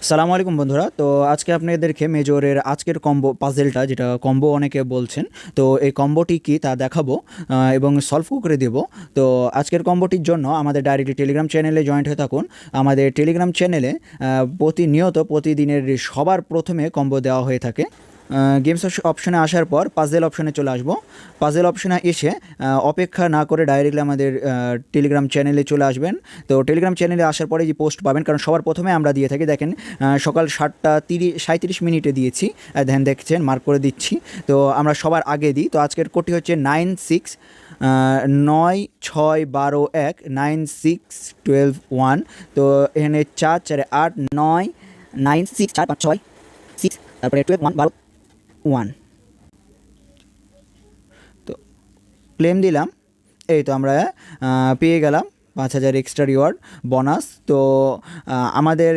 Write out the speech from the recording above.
সালামু আলাইকুম বন্ধুরা। তো আজকে আপনাদেরকে মেজরের আজকের কম্বো পাজেলটা, যেটা কম্বো অনেকে বলছেন, তো এই কম্বোটি কি তা দেখাবো এবং সলভও করে দেব। তো আজকের কম্বোটির জন্য আমাদের ডাইরেক্টলি টেলিগ্রাম চ্যানেলে জয়েন্ট হয়ে থাকুন। আমাদের টেলিগ্রাম চ্যানেলে প্রতিনিয়ত প্রতিদিনের সবার প্রথমে কম্বো দেওয়া হয়ে থাকে। গেমস অপশনে আসার পর পাজেল অপশনে চলে আসবো। পাজেল অপশনে এসে অপেক্ষা না করে ডাইরেক্টলি আমাদের টেলিগ্রাম চ্যানেলে চলে আসবেন। তো টেলিগ্রাম চ্যানেলে আসার পরে যে পোস্ট পাবেন, কারণ সবার প্রথমে আমরা দিয়ে থাকি। দেখেন সকাল 7:37 দিয়েছি, ধ্যান দেখছেন, মার্ক করে দিচ্ছি। তো আমরা সবার আগে দিই। তো আজকের কোডটি হচ্ছে 969612 96121। তো এখানে 4 4 8 9 9 6 4 5 6 6, তারপরে 12 1 12 1। তো ক্লেম দিলাম। এই তো আমরা পেয়ে গেলাম 5000 এক্সট্রা রিওয়ার্ড বোনাস। তো আমাদের